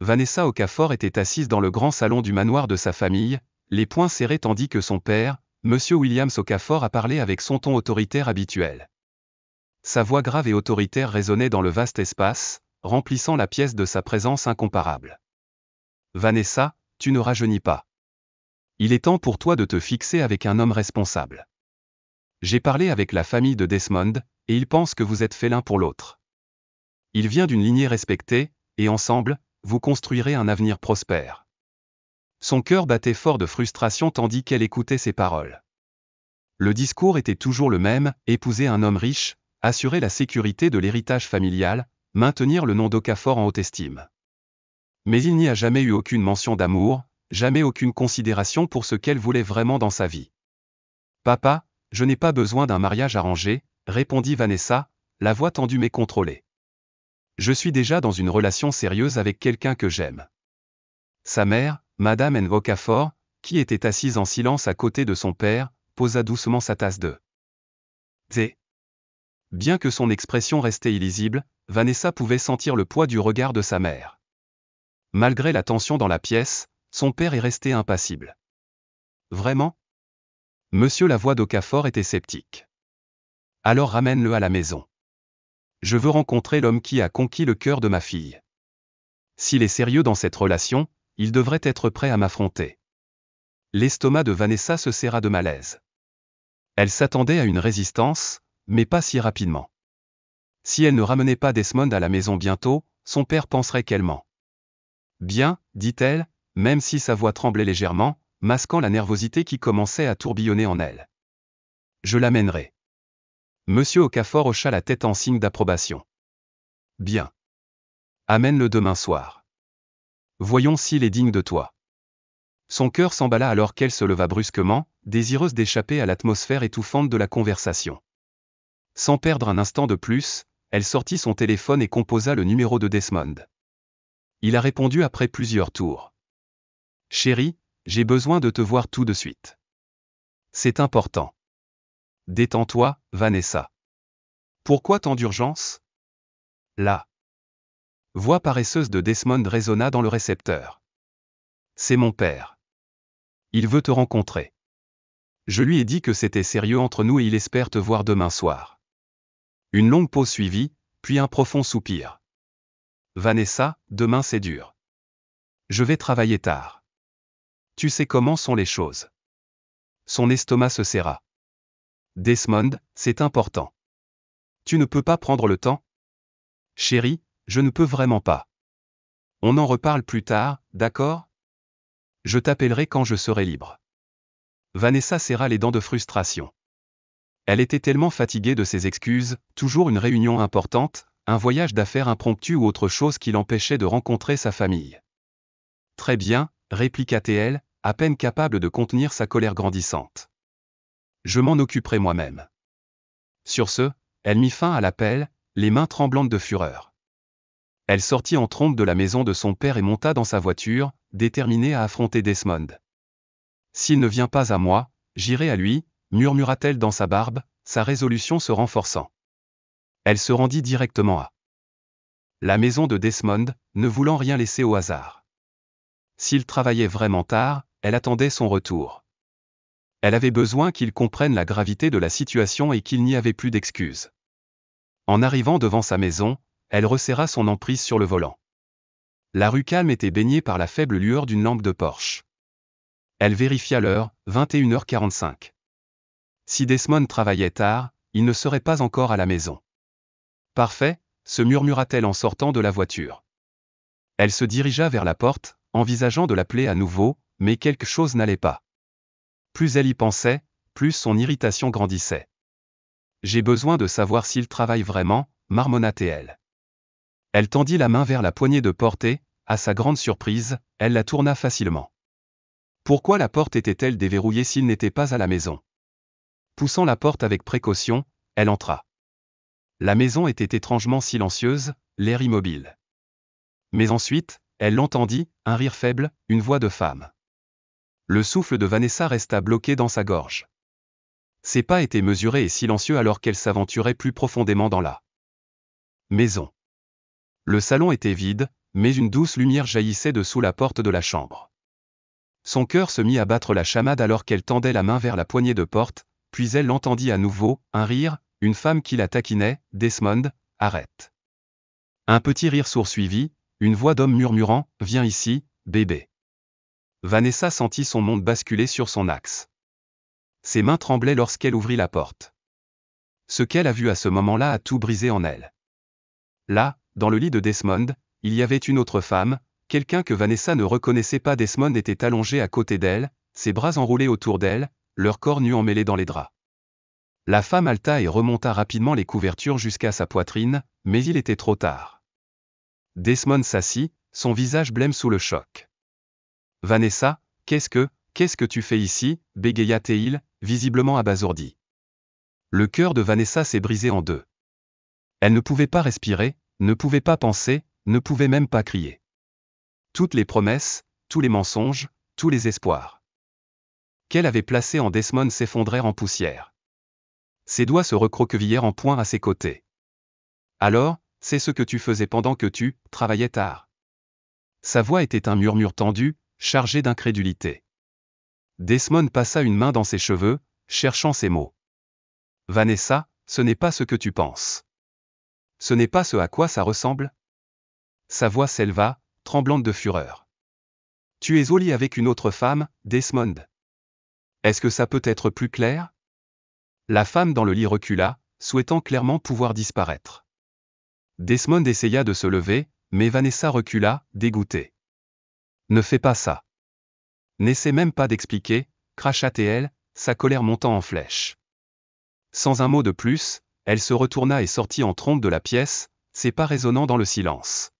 Vanessa Okafor était assise dans le grand salon du manoir de sa famille, les poings serrés tandis que son père, Monsieur Williams Okafor, a parlé avec son ton autoritaire habituel. Sa voix grave et autoritaire résonnait dans le vaste espace, remplissant la pièce de sa présence incomparable. Vanessa, tu ne rajeunis pas. Il est temps pour toi de te fixer avec un homme responsable. J'ai parlé avec la famille de Desmond, et ils pensent que vous êtes faits l'un pour l'autre. Il vient d'une lignée respectée, et ensemble, vous construirez un avenir prospère. Son cœur battait fort de frustration tandis qu'elle écoutait ses paroles. Le discours était toujours le même, épouser un homme riche, assurer la sécurité de l'héritage familial, maintenir le nom d'Okafor en haute estime. Mais il n'y a jamais eu aucune mention d'amour, jamais aucune considération pour ce qu'elle voulait vraiment dans sa vie. Papa, je n'ai pas besoin d'un mariage arrangé, répondit Vanessa, la voix tendue mais contrôlée. Je suis déjà dans une relation sérieuse avec quelqu'un que j'aime. Sa mère, Madame N. Okafor, qui était assise en silence à côté de son père, posa doucement sa tasse de thé. Bien que son expression restait illisible, Vanessa pouvait sentir le poids du regard de sa mère. Malgré la tension dans la pièce, son père est resté impassible. Vraiment ? Monsieur, la voix d'Okafor était sceptique. Alors ramène-le à la maison. Je veux rencontrer l'homme qui a conquis le cœur de ma fille. S'il est sérieux dans cette relation, il devrait être prêt à m'affronter. L'estomac de Vanessa se serra de malaise. Elle s'attendait à une résistance, mais pas si rapidement. Si elle ne ramenait pas Desmond à la maison bientôt, son père penserait qu'elle ment. Bien, dit-elle, même si sa voix tremblait légèrement, masquant la nervosité qui commençait à tourbillonner en elle. Je l'amènerai. Monsieur Okafor hocha la tête en signe d'approbation. Bien. Amène-le demain soir. Voyons s'il est digne de toi. Son cœur s'emballa alors qu'elle se leva brusquement, désireuse d'échapper à l'atmosphère étouffante de la conversation. Sans perdre un instant de plus, elle sortit son téléphone et composa le numéro de Desmond. Il a répondu après plusieurs tours. Chérie, j'ai besoin de te voir tout de suite. C'est important. Détends-toi, Vanessa. Pourquoi tant d'urgence ? La voix paresseuse de Desmond résonna dans le récepteur. C'est mon père. Il veut te rencontrer. Je lui ai dit que c'était sérieux entre nous et il espère te voir demain soir. Une longue pause suivit, puis un profond soupir. Vanessa, demain c'est dur. Je vais travailler tard. Tu sais comment sont les choses. Son estomac se serra. Desmond, c'est important. Tu ne peux pas prendre le temps ? Chérie, je ne peux vraiment pas. On en reparle plus tard, d'accord ? Je t'appellerai quand je serai libre. Vanessa serra les dents de frustration. Elle était tellement fatiguée de ses excuses, toujours une réunion importante, un voyage d'affaires impromptu ou autre chose qui l'empêchait de rencontrer sa famille. Très bien, répliqua-t-elle, à peine capable de contenir sa colère grandissante. Je m'en occuperai moi-même. Sur ce, elle mit fin à l'appel, les mains tremblantes de fureur. Elle sortit en trombe de la maison de son père et monta dans sa voiture, déterminée à affronter Desmond. S'il ne vient pas à moi, j'irai à lui, murmura-t-elle dans sa barbe, sa résolution se renforçant. Elle se rendit directement à la maison de Desmond, ne voulant rien laisser au hasard. S'il travaillait vraiment tard, elle attendait son retour. Elle avait besoin qu'il comprenne la gravité de la situation et qu'il n'y avait plus d'excuses. En arrivant devant sa maison, elle resserra son emprise sur le volant. La rue calme était baignée par la faible lueur d'une lampe de Porsche. Elle vérifia l'heure, 21h45. Si Desmond travaillait tard, il ne serait pas encore à la maison. Parfait, se murmura-t-elle en sortant de la voiture. Elle se dirigea vers la porte, envisageant de l'appeler à nouveau, mais quelque chose n'allait pas. Plus elle y pensait, plus son irritation grandissait. J'ai besoin de savoir s'il travaille vraiment, marmonna-t-elle. Elle tendit la main vers la poignée de porte et, à sa grande surprise, elle la tourna facilement. Pourquoi la porte était-elle déverrouillée s'il n'était pas à la maison ? Poussant la porte avec précaution, elle entra. La maison était étrangement silencieuse, l'air immobile. Mais ensuite, elle l'entendit, un rire faible, une voix de femme. Le souffle de Vanessa resta bloqué dans sa gorge. Ses pas étaient mesurés et silencieux alors qu'elle s'aventurait plus profondément dans la maison. Le salon était vide, mais une douce lumière jaillissait de sous la porte de la chambre. Son cœur se mit à battre la chamade alors qu'elle tendait la main vers la poignée de porte, puis elle l'entendit à nouveau, un rire, une femme qui la taquinait, « Desmond, arrête. » Un petit rire sourd suivi, une voix d'homme murmurant, « Viens ici, bébé. » Vanessa sentit son monde basculer sur son axe. Ses mains tremblaient lorsqu'elle ouvrit la porte. Ce qu'elle a vu à ce moment-là a tout brisé en elle. Là, dans le lit de Desmond, il y avait une autre femme, quelqu'un que Vanessa ne reconnaissait pas. Desmond était allongé à côté d'elle, ses bras enroulés autour d'elle, leur corps nu emmêlés dans les draps. La femme halta et remonta rapidement les couvertures jusqu'à sa poitrine, mais il était trop tard. Desmond s'assit, son visage blême sous le choc. « Vanessa, qu'est-ce que tu fais ici » bégaya-t-il, visiblement abasourdi. Le cœur de Vanessa s'est brisé en deux. Elle ne pouvait pas respirer, ne pouvait pas penser, ne pouvait même pas crier. Toutes les promesses, tous les mensonges, tous les espoirs qu'elle avait placés en Desmond s'effondrèrent en poussière. Ses doigts se recroquevillèrent en poing à ses côtés. « Alors, c'est ce que tu faisais pendant que tu travaillais tard. » Sa voix était un murmure tendu, chargé d'incrédulité. Desmond passa une main dans ses cheveux, cherchant ses mots. « Vanessa, ce n'est pas ce que tu penses. Ce n'est pas ce à quoi ça ressemble ?» Sa voix s'éleva, tremblante de fureur. « Tu es au lit avec une autre femme, Desmond. Est-ce que ça peut être plus clair ?» La femme dans le lit recula, souhaitant clairement pouvoir disparaître. Desmond essaya de se lever, mais Vanessa recula, dégoûtée. « Ne fais pas ça. » N'essaie même pas d'expliquer, cracha-t-elle, sa colère montant en flèche. Sans un mot de plus, elle se retourna et sortit en trombe de la pièce, ses pas résonnant dans le silence.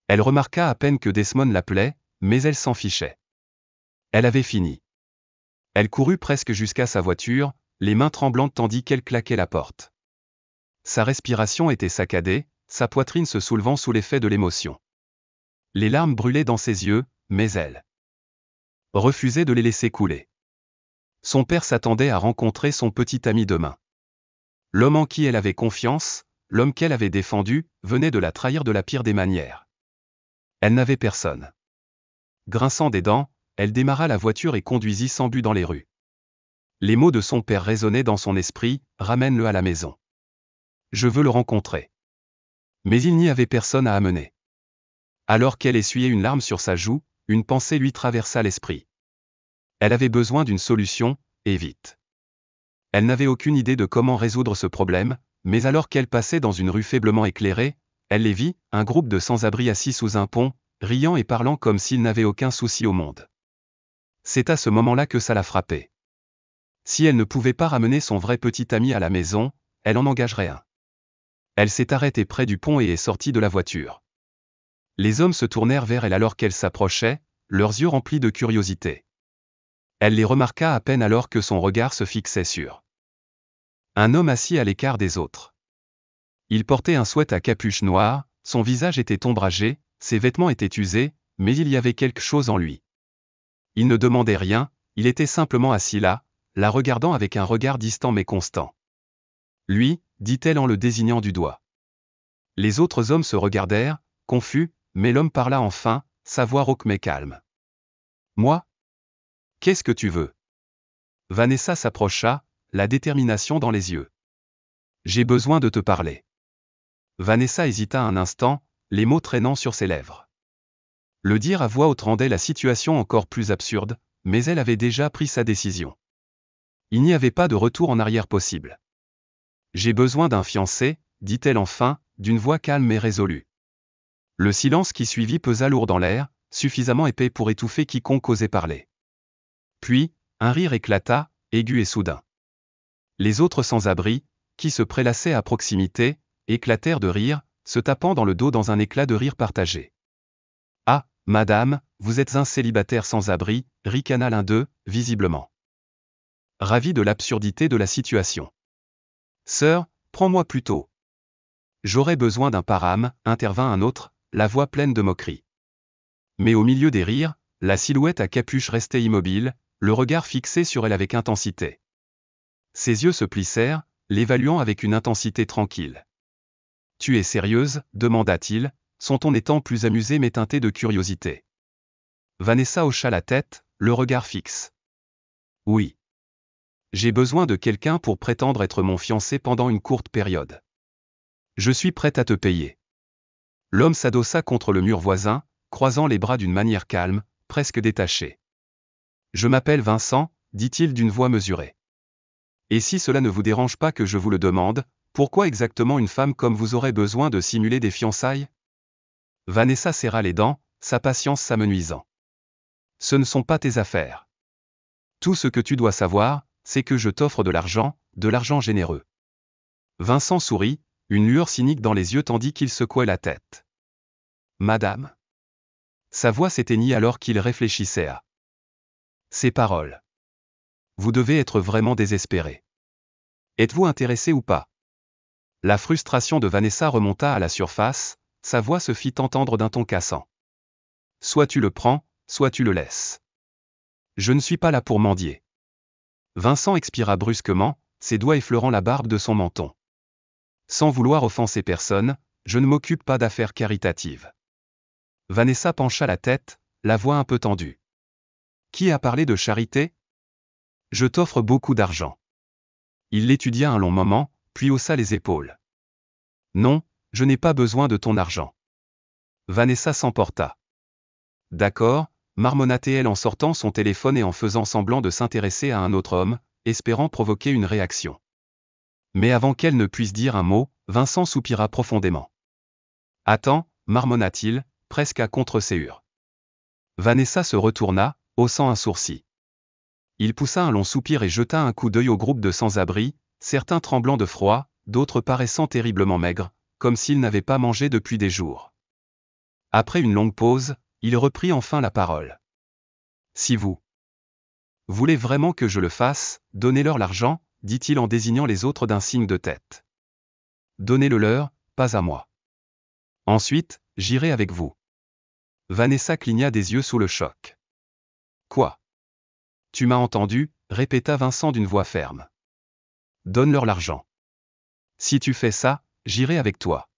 Elle remarqua à peine que Desmond l'appelait, mais elle s'en fichait. Elle avait fini. Elle courut presque jusqu'à sa voiture, les mains tremblantes tandis qu'elle claquait la porte. Sa respiration était saccadée, sa poitrine se soulevant sous l'effet de l'émotion. Les larmes brûlaient dans ses yeux, mais elle refusait de les laisser couler. Son père s'attendait à rencontrer son petit ami demain. L'homme en qui elle avait confiance, l'homme qu'elle avait défendu, venait de la trahir de la pire des manières. Elle n'avait personne. Grinçant des dents, elle démarra la voiture et conduisit sans but dans les rues. Les mots de son père résonnaient dans son esprit, « Ramène-le à la maison. Je veux le rencontrer. » Mais il n'y avait personne à amener. Alors qu'elle essuyait une larme sur sa joue, une pensée lui traversa l'esprit. Elle avait besoin d'une solution, et vite. Elle n'avait aucune idée de comment résoudre ce problème, mais alors qu'elle passait dans une rue faiblement éclairée, elle les vit, un groupe de sans-abri assis sous un pont, riant et parlant comme s'ils n'avaient aucun souci au monde. C'est à ce moment-là que ça la frappait. Si elle ne pouvait pas ramener son vrai petit ami à la maison, elle en engagerait un. Elle s'est arrêtée près du pont et est sortie de la voiture. Les hommes se tournèrent vers elle alors qu'elle s'approchait, leurs yeux remplis de curiosité. Elle les remarqua à peine alors que son regard se fixait sur un homme assis à l'écart des autres. Il portait un sweat à capuche noire, son visage était ombragé, ses vêtements étaient usés, mais il y avait quelque chose en lui. Il ne demandait rien, il était simplement assis là, la regardant avec un regard distant mais constant. « Lui » dit-elle en le désignant du doigt. Les autres hommes se regardèrent, confus, mais l'homme parla enfin, sa voix rauque mais calme. « Moi ? Qu'est-ce que tu veux ?» Vanessa s'approcha, la détermination dans les yeux. « J'ai besoin de te parler. » Vanessa hésita un instant, les mots traînant sur ses lèvres. Le dire à voix haute rendait la situation encore plus absurde, mais elle avait déjà pris sa décision. Il n'y avait pas de retour en arrière possible. « J'ai besoin d'un fiancé, » dit-elle enfin, d'une voix calme et résolue. Le silence qui suivit pesa lourd dans l'air, suffisamment épais pour étouffer quiconque osait parler. Puis, un rire éclata, aigu et soudain. Les autres sans-abri, qui se prélassaient à proximité, éclatèrent de rire, se tapant dans le dos dans un éclat de rire partagé. « Ah, madame, vous êtes un célibataire sans-abri » ricana l'un d'eux, visiblement ravi de l'absurdité de la situation. « Sœur, prends-moi plutôt. »« J'aurais besoin d'un parame » intervint un autre, la voix pleine de moquerie. Mais au milieu des rires, la silhouette à capuche restait immobile, le regard fixé sur elle avec intensité. Ses yeux se plissèrent, l'évaluant avec une intensité tranquille. « Tu es sérieuse » demanda-t-il, son ton n'étant plus amusé mais teinté de curiosité. Vanessa hocha la tête, le regard fixe. Oui. J'ai besoin de quelqu'un pour prétendre être mon fiancé pendant une courte période. Je suis prête à te payer. L'homme s'adossa contre le mur voisin, croisant les bras d'une manière calme, presque détachée. Je m'appelle Vincent, dit-il d'une voix mesurée. Et si cela ne vous dérange pas que je vous le demande, pourquoi exactement une femme comme vous aurait besoin de simuler des fiançailles? Vanessa serra les dents, sa patience s'amenuisant. Ce ne sont pas tes affaires. Tout ce que tu dois savoir, c'est que je t'offre de l'argent généreux. Vincent sourit, une lueur cynique dans les yeux tandis qu'il secouait la tête. Madame. Sa voix s'éteignit alors qu'il réfléchissait à ces paroles. Vous devez être vraiment désespéré. Êtes-vous intéressé ou pas? La frustration de Vanessa remonta à la surface, sa voix se fit entendre d'un ton cassant. Soit tu le prends, soit tu le laisses. Je ne suis pas là pour mendier. Vincent expira brusquement, ses doigts effleurant la barbe de son menton. Sans vouloir offenser personne, je ne m'occupe pas d'affaires caritatives. Vanessa pencha la tête, la voix un peu tendue. Qui a parlé de charité? Je t'offre beaucoup d'argent. Il l'étudia un long moment, puis haussa les épaules. Non, je n'ai pas besoin de ton argent. Vanessa s'emporta. D'accord, marmonna-t-elle en sortant son téléphone et en faisant semblant de s'intéresser à un autre homme, espérant provoquer une réaction. Mais avant qu'elle ne puisse dire un mot, Vincent soupira profondément. Attends, marmonna-t-il, presque à contre-séhur. Vanessa se retourna, haussant un sourcil. Il poussa un long soupir et jeta un coup d'œil au groupe de sans-abri, certains tremblant de froid, d'autres paraissant terriblement maigres, comme s'ils n'avaient pas mangé depuis des jours. Après une longue pause, il reprit enfin la parole. Si vous voulez vraiment que je le fasse, donnez-leur l'argent, dit-il en désignant les autres d'un signe de tête. Donnez-le leur, pas à moi. Ensuite, j'irai avec vous. Vanessa cligna des yeux sous le choc. Quoi? Tu m'as entendu, répéta Vincent d'une voix ferme. Donne-leur l'argent. Si tu fais ça, j'irai avec toi.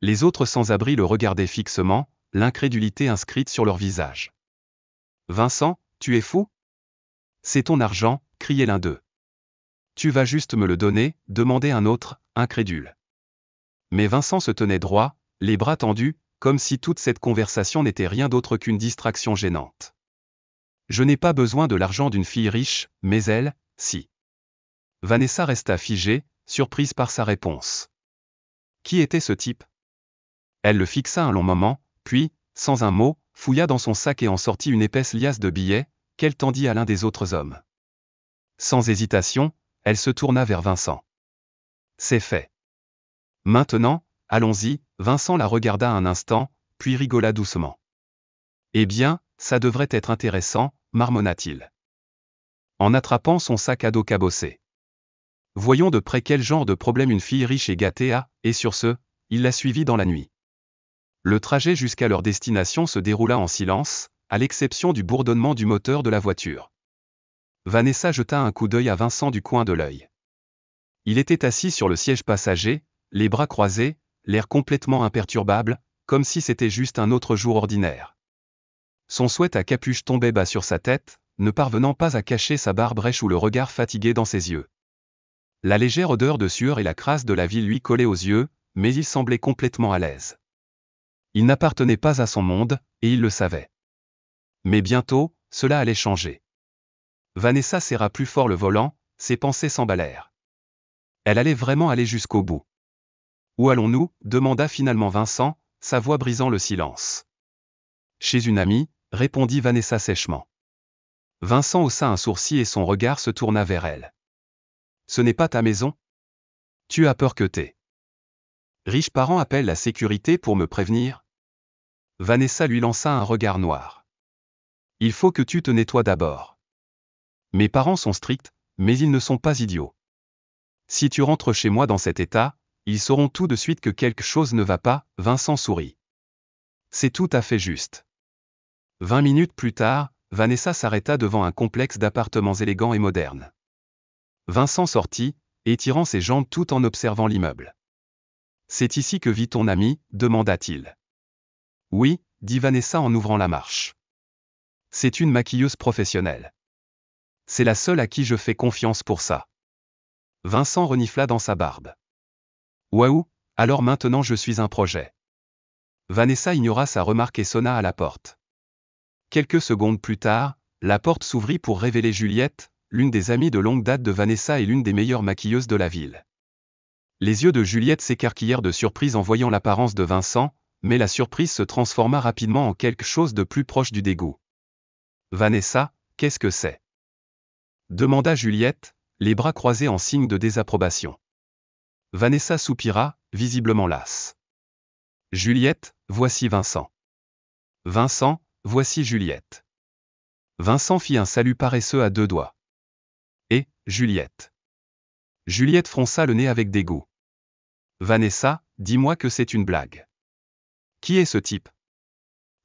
Les autres sans-abri le regardaient fixement, l'incrédulité inscrite sur leur visage. Vincent, tu es fou? C'est ton argent, criait l'un d'eux. Tu vas juste me le donner, demandait un autre, incrédule. Mais Vincent se tenait droit, les bras tendus, comme si toute cette conversation n'était rien d'autre qu'une distraction gênante. Je n'ai pas besoin de l'argent d'une fille riche, mais elle, si. Vanessa resta figée, surprise par sa réponse. Qui était ce type? Elle le fixa un long moment, puis, sans un mot, fouilla dans son sac et en sortit une épaisse liasse de billets, qu'elle tendit à l'un des autres hommes. Sans hésitation, elle se tourna vers Vincent. C'est fait. Maintenant, allons-y, Vincent la regarda un instant, puis rigola doucement. Eh bien, ça devrait être intéressant, marmonna-t-il. En attrapant son sac à dos cabossé. Voyons de près quel genre de problème une fille riche et gâtée a, et sur ce, il la suivit dans la nuit. Le trajet jusqu'à leur destination se déroula en silence, à l'exception du bourdonnement du moteur de la voiture. Vanessa jeta un coup d'œil à Vincent du coin de l'œil. Il était assis sur le siège passager, les bras croisés, l'air complètement imperturbable, comme si c'était juste un autre jour ordinaire. Son sweat à capuche tombait bas sur sa tête, ne parvenant pas à cacher sa barbe rêche ou le regard fatigué dans ses yeux. La légère odeur de sueur et la crasse de la ville lui collaient aux yeux, mais il semblait complètement à l'aise. Il n'appartenait pas à son monde, et il le savait. Mais bientôt, cela allait changer. Vanessa serra plus fort le volant, ses pensées s'emballèrent. Elle allait vraiment aller jusqu'au bout. Où allons-nous? Demanda finalement Vincent, sa voix brisant le silence. Chez une amie, répondit Vanessa sèchement. Vincent haussa un sourcil et son regard se tourna vers elle. Ce n'est pas ta maison? Tu as peur que tes riches parents appellent la sécurité pour me prévenir? Vanessa lui lança un regard noir. Il faut que tu te nettoies d'abord. Mes parents sont stricts, mais ils ne sont pas idiots. Si tu rentres chez moi dans cet état, ils sauront tout de suite que quelque chose ne va pas, Vincent sourit. C'est tout à fait juste. 20 minutes plus tard, Vanessa s'arrêta devant un complexe d'appartements élégants et modernes. Vincent sortit, étirant ses jambes tout en observant l'immeuble. C'est ici que vit ton ami, demanda-t-il. Oui, dit Vanessa en ouvrant la marche. C'est une maquilleuse professionnelle. C'est la seule à qui je fais confiance pour ça. Vincent renifla dans sa barbe. Waouh, alors maintenant je suis un projet. Vanessa ignora sa remarque et sonna à la porte. Quelques secondes plus tard, la porte s'ouvrit pour révéler Juliette, l'une des amies de longue date de Vanessa et l'une des meilleures maquilleuses de la ville. Les yeux de Juliette s'écarquillèrent de surprise en voyant l'apparence de Vincent, mais la surprise se transforma rapidement en quelque chose de plus proche du dégoût. Vanessa, qu'est-ce que c'est ? Demanda Juliette, les bras croisés en signe de désapprobation. Vanessa soupira, visiblement lasse. Juliette, voici Vincent. Vincent, voici Juliette. Vincent fit un salut paresseux à deux doigts. Et, Juliette. Juliette fronça le nez avec dégoût. Vanessa, dis-moi que c'est une blague. Qui est ce type ?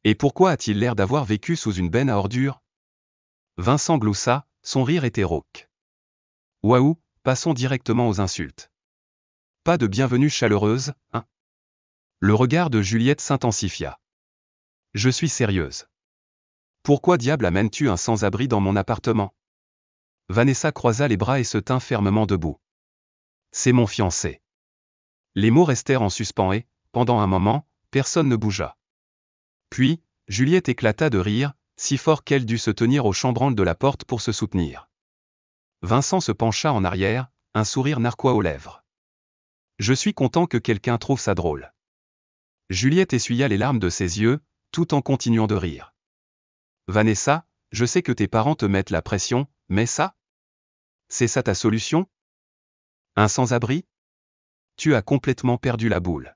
Et pourquoi a-t-il l'air d'avoir vécu sous une benne à ordures ? Vincent gloussa, son rire était rauque. Waouh, passons directement aux insultes. Pas de bienvenue chaleureuse, hein ? Le regard de Juliette s'intensifia. Je suis sérieuse. Pourquoi diable amènes-tu un sans-abri dans mon appartement ? Vanessa croisa les bras et se tint fermement debout. C'est mon fiancé. Les mots restèrent en suspens et, pendant un moment, personne ne bougea. Puis, Juliette éclata de rire, si fort qu'elle dut se tenir au chambranle de la porte pour se soutenir. Vincent se pencha en arrière, un sourire narquois aux lèvres. Je suis content que quelqu'un trouve ça drôle. Juliette essuya les larmes de ses yeux, tout en continuant de rire. Vanessa, je sais que tes parents te mettent la pression, mais ça ? C'est ça ta solution ? Un sans-abri ? Tu as complètement perdu la boule.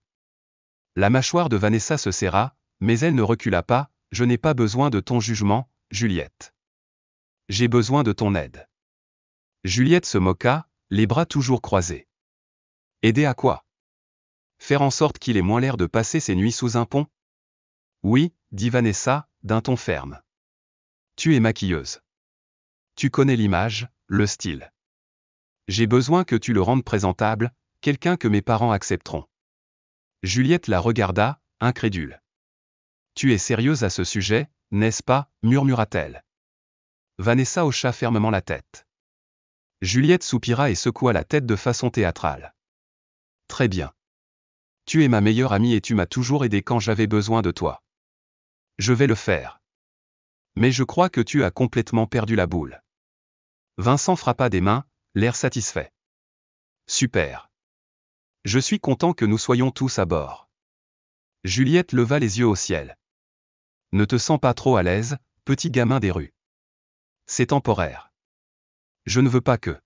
La mâchoire de Vanessa se serra, mais elle ne recula pas. Je n'ai pas besoin de ton jugement, Juliette. J'ai besoin de ton aide. Juliette se moqua, les bras toujours croisés. Aider à quoi ? Faire en sorte qu'il ait moins l'air de passer ses nuits sous un pont ? Oui, dit Vanessa, d'un ton ferme. Tu es maquilleuse. Tu connais l'image, le style. J'ai besoin que tu le rendes présentable, quelqu'un que mes parents accepteront. Juliette la regarda, incrédule. Tu es sérieuse à ce sujet, n'est-ce pas ? Murmura-t-elle. Vanessa hocha fermement la tête. Juliette soupira et secoua la tête de façon théâtrale. Très bien. Tu es ma meilleure amie et tu m'as toujours aidé quand j'avais besoin de toi. Je vais le faire. Mais je crois que tu as complètement perdu la boule. Vincent frappa des mains, l'air satisfait. Super. Je suis content que nous soyons tous à bord. Juliette leva les yeux au ciel. Ne te sens pas trop à l'aise, petit gamin des rues. C'est temporaire. Je ne veux pas que.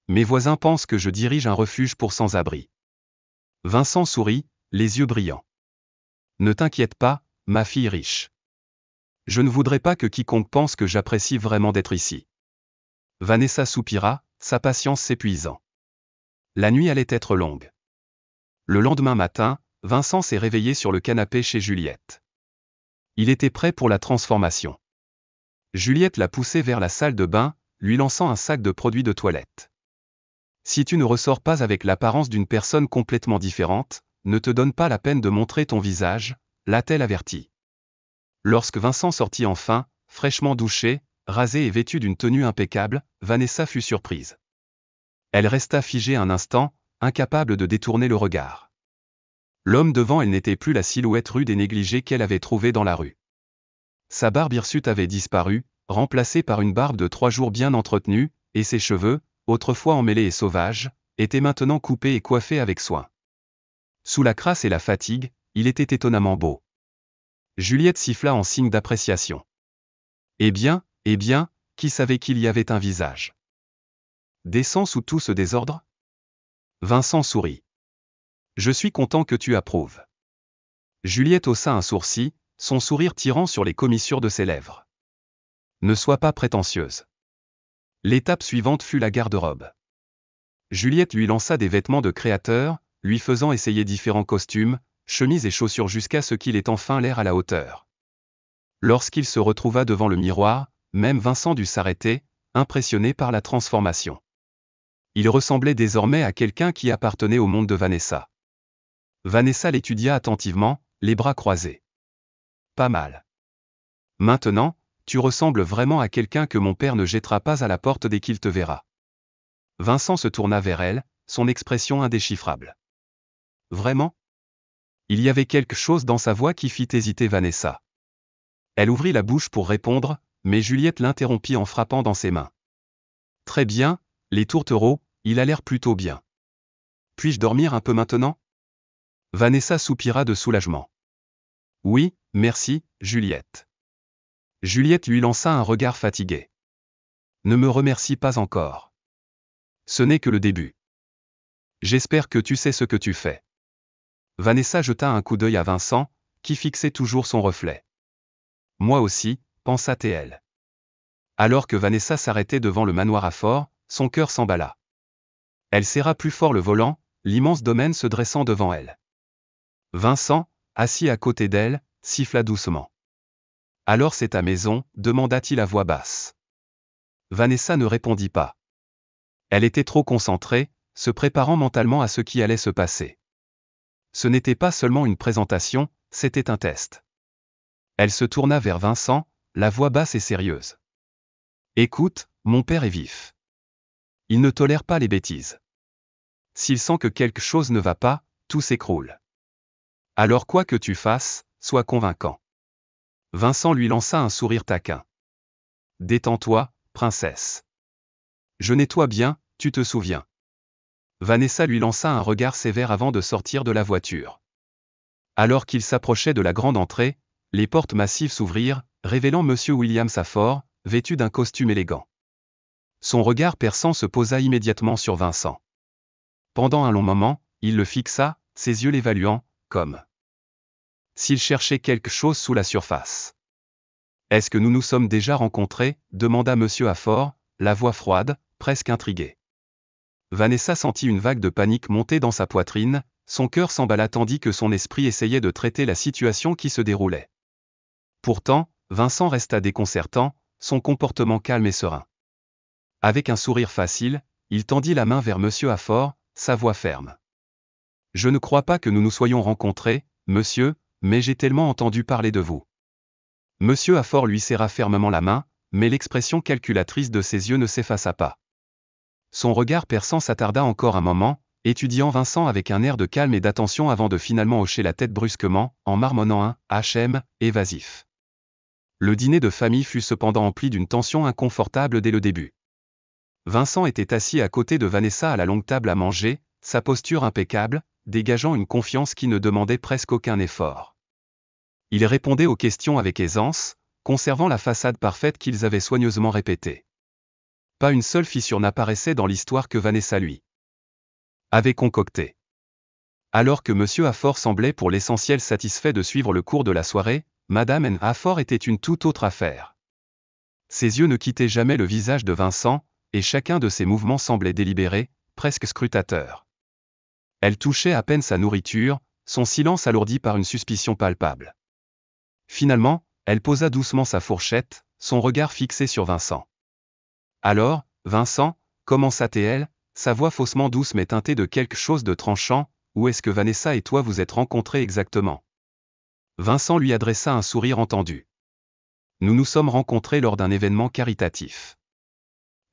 Mes voisins pensent que je dirige un refuge pour sans-abri. Vincent sourit, les yeux brillants. Ne t'inquiète pas, ma fille riche. Je ne voudrais pas que quiconque pense que j'apprécie vraiment d'être ici. Vanessa soupira, sa patience s'épuisant. La nuit allait être longue. Le lendemain matin, Vincent s'est réveillé sur le canapé chez Juliette. Il était prêt pour la transformation. Juliette l'a poussé vers la salle de bain, lui lançant un sac de produits de toilette. Si tu ne ressors pas avec l'apparence d'une personne complètement différente, ne te donne pas la peine de montrer ton visage, l'a-t-elle averti. Lorsque Vincent sortit enfin, fraîchement douché, rasé et vêtu d'une tenue impeccable, Vanessa fut surprise. Elle resta figée un instant, incapable de détourner le regard. L'homme devant elle n'était plus la silhouette rude et négligée qu'elle avait trouvée dans la rue. Sa barbe hirsute avait disparu, remplacée par une barbe de 3 jours bien entretenue, et ses cheveux, autrefois emmêlés et sauvages, étaient maintenant coupés et coiffés avec soin. Sous la crasse et la fatigue, il était étonnamment beau. Juliette siffla en signe d'appréciation. Eh bien, qui savait qu'il y avait un visage ? Descends sous tout ce désordre ? Vincent sourit. Je suis content que tu approuves. Juliette haussa un sourcil, son sourire tirant sur les commissures de ses lèvres. Ne sois pas prétentieuse. L'étape suivante fut la garde-robe. Juliette lui lança des vêtements de créateur, lui faisant essayer différents costumes, chemises et chaussures jusqu'à ce qu'il ait enfin l'air à la hauteur. Lorsqu'il se retrouva devant le miroir, même Vincent dut s'arrêter, impressionné par la transformation. Il ressemblait désormais à quelqu'un qui appartenait au monde de Vanessa. Vanessa l'étudia attentivement, les bras croisés. pas mal. Maintenant, tu ressembles vraiment à quelqu'un que mon père ne jettera pas à la porte dès qu'il te verra. Vincent se tourna vers elle, son expression indéchiffrable. Vraiment? Il y avait quelque chose dans sa voix qui fit hésiter Vanessa. Elle ouvrit la bouche pour répondre, mais Juliette l'interrompit en frappant dans ses mains. Très bien, les tourtereaux, il a l'air plutôt bien. Puis-je dormir un peu maintenant? Vanessa soupira de soulagement. Oui, merci, Juliette. Juliette lui lança un regard fatigué. Ne me remercie pas encore. Ce n'est que le début. J'espère que tu sais ce que tu fais. Vanessa jeta un coup d'œil à Vincent, qui fixait toujours son reflet. Moi aussi, pensa-t-elle. Alors que Vanessa s'arrêtait devant le manoir à fort, son cœur s'emballa. Elle serra plus fort le volant, l'immense domaine se dressant devant elle. Vincent, assis à côté d'elle, siffla doucement. Alors c'est ta maison, demanda-t-il à voix basse. Vanessa ne répondit pas. Elle était trop concentrée, se préparant mentalement à ce qui allait se passer. Ce n'était pas seulement une présentation, c'était un test. Elle se tourna vers Vincent, la voix basse et sérieuse. Écoute, mon père est vif. Il ne tolère pas les bêtises. S'il sent que quelque chose ne va pas, tout s'écroule. Alors quoi que tu fasses, sois convaincant. Vincent lui lança un sourire taquin. Détends-toi, princesse. Je nettoie bien, tu te souviens. Vanessa lui lança un regard sévère avant de sortir de la voiture. Alors qu'il s'approchait de la grande entrée, les portes massives s'ouvrirent, révélant Monsieur William Safford, vêtu d'un costume élégant. Son regard perçant se posa immédiatement sur Vincent. Pendant un long moment, il le fixa, ses yeux l'évaluant, comme s'il cherchait quelque chose sous la surface. Est-ce que nous nous sommes déjà rencontrés? Demanda Monsieur Safford, la voix froide, presque intriguée. Vanessa sentit une vague de panique monter dans sa poitrine, son cœur s'emballa tandis que son esprit essayait de traiter la situation qui se déroulait. Pourtant, Vincent resta déconcertant, son comportement calme et serein. Avec un sourire facile, il tendit la main vers Monsieur Safford, sa voix ferme. Je ne crois pas que nous nous soyons rencontrés, monsieur, mais j'ai tellement entendu parler de vous. Monsieur Safford lui serra fermement la main, mais l'expression calculatrice de ses yeux ne s'effaça pas. Son regard perçant s'attarda encore un moment, étudiant Vincent avec un air de calme et d'attention avant de finalement hocher la tête brusquement, en marmonnant un « HM » évasif. Le dîner de famille fut cependant empli d'une tension inconfortable dès le début. Vincent était assis à côté de Vanessa à la longue table à manger, sa posture impeccable, dégageant une confiance qui ne demandait presque aucun effort. Il répondait aux questions avec aisance, conservant la façade parfaite qu'ils avaient soigneusement répétée. Pas une seule fissure n'apparaissait dans l'histoire que Vanessa lui avait concoctée. Alors que Monsieur Safford semblait pour l'essentiel satisfait de suivre le cours de la soirée, Madame Safford était une toute autre affaire. Ses yeux ne quittaient jamais le visage de Vincent, et chacun de ses mouvements semblait délibéré, presque scrutateur. Elle touchait à peine sa nourriture, son silence alourdi par une suspicion palpable. Finalement, elle posa doucement sa fourchette, son regard fixé sur Vincent. Alors, Vincent, commença-t-elle, sa voix faussement douce mais teintée de quelque chose de tranchant, où est-ce que Vanessa et toi vous êtes rencontrés exactement? Vincent lui adressa un sourire entendu. Nous nous sommes rencontrés lors d'un événement caritatif.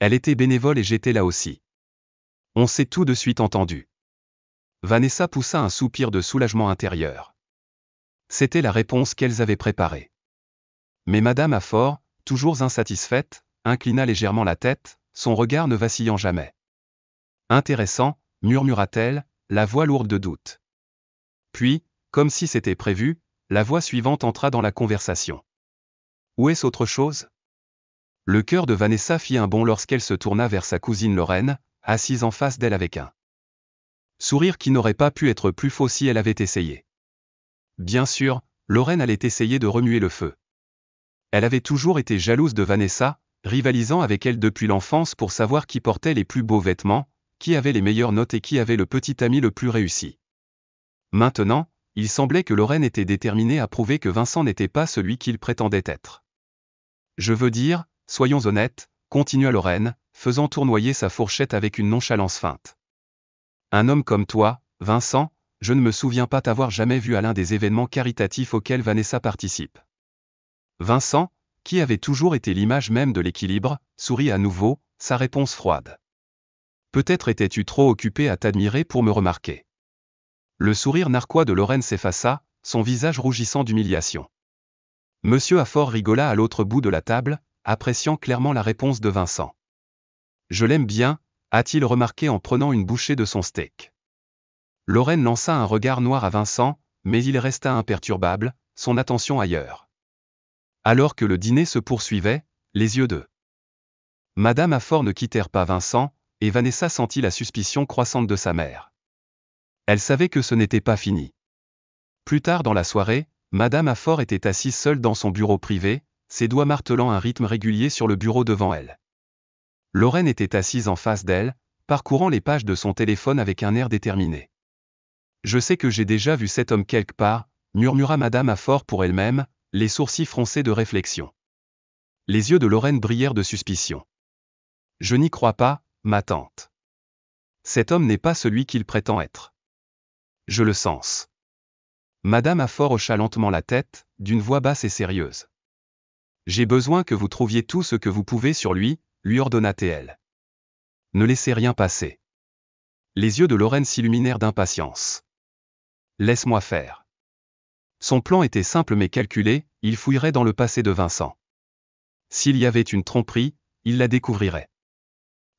Elle était bénévole et j'étais là aussi. On s'est tout de suite entendu. Vanessa poussa un soupir de soulagement intérieur. C'était la réponse qu'elles avaient préparée. Mais Madame Safford, toujours insatisfaite, inclina légèrement la tête, son regard ne vacillant jamais. Intéressant, murmura-t-elle, la voix lourde de doute. Puis, comme si c'était prévu, la voix suivante entra dans la conversation. Où est-ce autre chose? Le cœur de Vanessa fit un bond lorsqu'elle se tourna vers sa cousine Lorraine, assise en face d'elle avec un sourire qui n'aurait pas pu être plus faux si elle avait essayé. Bien sûr, Lorraine allait essayer de remuer le feu. Elle avait toujours été jalouse de Vanessa, rivalisant avec elle depuis l'enfance pour savoir qui portait les plus beaux vêtements, qui avait les meilleures notes et qui avait le petit ami le plus réussi. Maintenant, il semblait que Lorraine était déterminée à prouver que Vincent n'était pas celui qu'il prétendait être. Je veux dire, soyons honnêtes, continua Lorraine, faisant tournoyer sa fourchette avec une nonchalance feinte. Un homme comme toi, Vincent, je ne me souviens pas t'avoir jamais vu à l'un des événements caritatifs auxquels Vanessa participe. Vincent, qui avait toujours été l'image même de l'équilibre, sourit à nouveau, sa réponse froide. Peut-être étais-tu trop occupé à t'admirer pour me remarquer. Le sourire narquois de Lorraine s'effaça, son visage rougissant d'humiliation. Monsieur Affort rigola à l'autre bout de la table, appréciant clairement la réponse de Vincent. Je l'aime bien, a-t-il remarqué en prenant une bouchée de son steak. Lorraine lança un regard noir à Vincent, mais il resta imperturbable, son attention ailleurs. Alors que le dîner se poursuivait, les yeux de Madame Affort ne quittèrent pas Vincent, et Vanessa sentit la suspicion croissante de sa mère. Elle savait que ce n'était pas fini. Plus tard dans la soirée, Madame Affort était assise seule dans son bureau privé, ses doigts martelant un rythme régulier sur le bureau devant elle. Lorraine était assise en face d'elle, parcourant les pages de son téléphone avec un air déterminé. Je sais que j'ai déjà vu cet homme quelque part, murmura Madame Affort pour elle-même, les sourcils froncés de réflexion. Les yeux de Lorraine brillèrent de suspicion. Je n'y crois pas, ma tante. Cet homme n'est pas celui qu'il prétend être. Je le sens. Madame Affort hocha lentement la tête, d'une voix basse et sérieuse. J'ai besoin que vous trouviez tout ce que vous pouvez sur lui, lui ordonna-t-elle. Ne laissez rien passer. Les yeux de Lorraine s'illuminèrent d'impatience. Laisse-moi faire. Son plan était simple mais calculé, il fouillerait dans le passé de Vincent. S'il y avait une tromperie, il la découvrirait.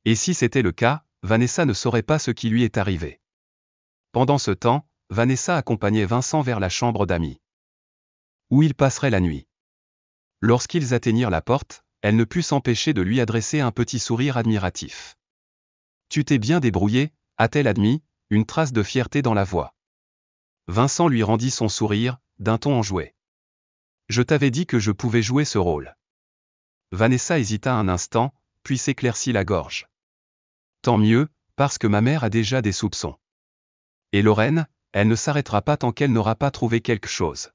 Et si c'était le cas, Vanessa ne saurait pas ce qui lui est arrivé. Pendant ce temps, Vanessa accompagnait Vincent vers la chambre d'amis, où il passerait la nuit. Lorsqu'ils atteignirent la porte, elle ne put s'empêcher de lui adresser un petit sourire admiratif. Tu t'es bien débrouillé, a-t-elle admis, une trace de fierté dans la voix. Vincent lui rendit son sourire, d'un ton enjoué. Je t'avais dit que je pouvais jouer ce rôle. Vanessa hésita un instant, puis s'éclaircit la gorge. Tant mieux, parce que ma mère a déjà des soupçons. Et Lorraine, elle ne s'arrêtera pas tant qu'elle n'aura pas trouvé quelque chose.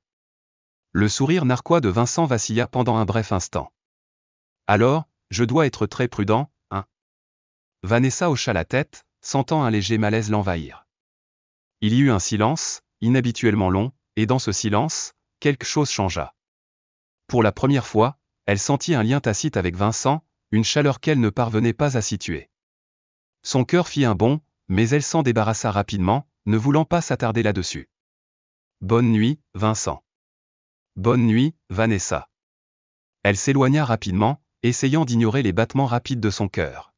Le sourire narquois de Vincent vacilla pendant un bref instant. Alors, je dois être très prudent, hein? Vanessa hocha la tête, sentant un léger malaise l'envahir. Il y eut un silence, inhabituellement long, et dans ce silence, quelque chose changea. Pour la première fois, elle sentit un lien tacite avec Vincent, une chaleur qu'elle ne parvenait pas à situer. Son cœur fit un bond, mais elle s'en débarrassa rapidement, ne voulant pas s'attarder là-dessus. Bonne nuit, Vincent. Bonne nuit, Vanessa. Elle s'éloigna rapidement, essayant d'ignorer les battements rapides de son cœur.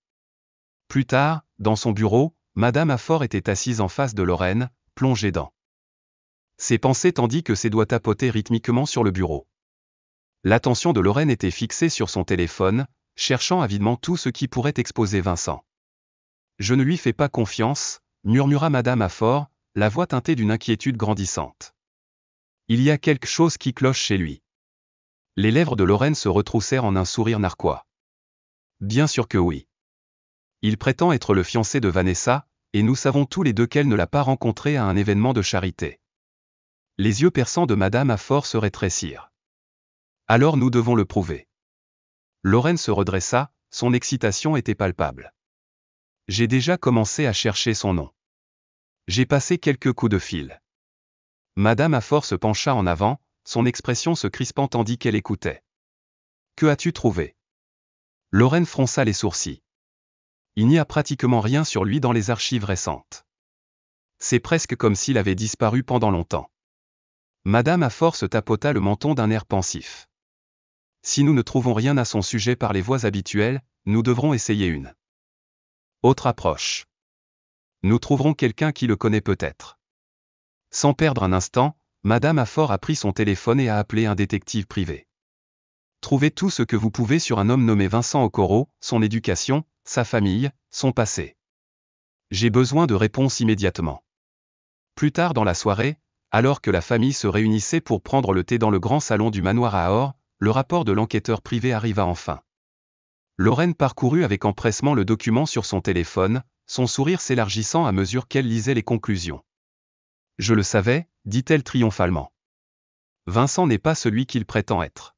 Plus tard, dans son bureau, Madame Affort était assise en face de Lorraine, plongée dans ses pensées tandis que ses doigts tapotaient rythmiquement sur le bureau. L'attention de Lorraine était fixée sur son téléphone, cherchant avidement tout ce qui pourrait exposer Vincent. Je ne lui fais pas confiance, murmura Madame Affort, la voix teintée d'une inquiétude grandissante. Il y a quelque chose qui cloche chez lui. Les lèvres de Lorraine se retroussèrent en un sourire narquois. Bien sûr que oui. Il prétend être le fiancé de Vanessa, et nous savons tous les deux qu'elle ne l'a pas rencontré à un événement de charité. Les yeux perçants de Madame Affort se rétrécirent. Alors nous devons le prouver. Lorraine se redressa, son excitation était palpable. J'ai déjà commencé à chercher son nom. J'ai passé quelques coups de fil. Madame Affort se pencha en avant, son expression se crispant tandis qu'elle écoutait. Que as-tu trouvé? Lorraine fronça les sourcils. Il n'y a pratiquement rien sur lui dans les archives récentes. C'est presque comme s'il avait disparu pendant longtemps. Madame Affort se tapota le menton d'un air pensif. Si nous ne trouvons rien à son sujet par les voies habituelles, nous devrons essayer une autre approche. Nous trouverons quelqu'un qui le connaît peut-être. Sans perdre un instant, Madame Affort a pris son téléphone et a appelé un détective privé. Trouvez tout ce que vous pouvez sur un homme nommé Vincent Okoro, son éducation, sa famille, son passé. J'ai besoin de réponses immédiatement. Plus tard dans la soirée, alors que la famille se réunissait pour prendre le thé dans le grand salon du manoir à Ahor, le rapport de l'enquêteur privé arriva enfin. Lorraine parcourut avec empressement le document sur son téléphone, son sourire s'élargissant à mesure qu'elle lisait les conclusions. Je le savais, dit-elle triomphalement. Vincent n'est pas celui qu'il prétend être.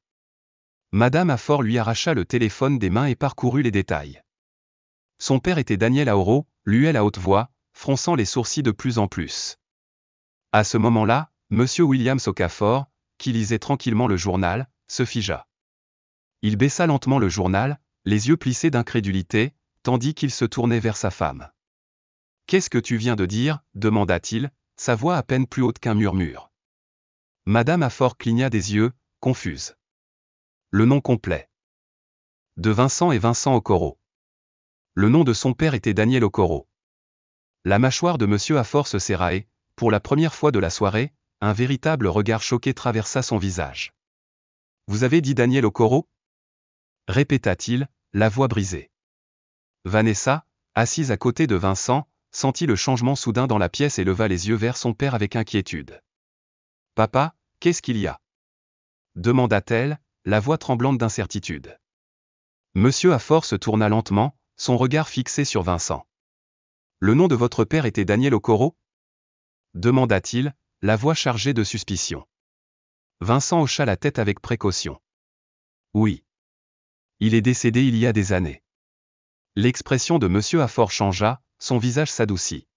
Madame Affort lui arracha le téléphone des mains et parcourut les détails. Son père était Daniel Ahoro, lut-elle à haute voix, fronçant les sourcils de plus en plus. À ce moment-là, Monsieur William Okafor, qui lisait tranquillement le journal, se figea. Il baissa lentement le journal, les yeux plissés d'incrédulité, tandis qu'il se tournait vers sa femme. « Qu'est-ce que tu viens de dire » demanda-t-il, sa voix à peine plus haute qu'un murmure. Madame Affort cligna des yeux, confuse. Le nom complet de Vincent et Vincent Okoro. Le nom de son père était Daniel Okoro. La mâchoire de Monsieur Affort se serra et, pour la première fois de la soirée, un véritable regard choqué traversa son visage. « Vous avez dit Daniel Okoro » répéta-t-il, la voix brisée. Vanessa, assise à côté de Vincent, sentit le changement soudain dans la pièce et leva les yeux vers son père avec inquiétude. « Papa, qu'est-ce qu'il y a » demanda-t-elle, la voix tremblante d'incertitude. Monsieur Affort se tourna lentement, son regard fixé sur Vincent. « Le nom de votre père était Daniel Okoro » demanda-t-il, la voix chargée de suspicion. Vincent hocha la tête avec précaution. « Oui. Il est décédé il y a des années. » L'expression de Monsieur Affort changea, son visage s'adoucit.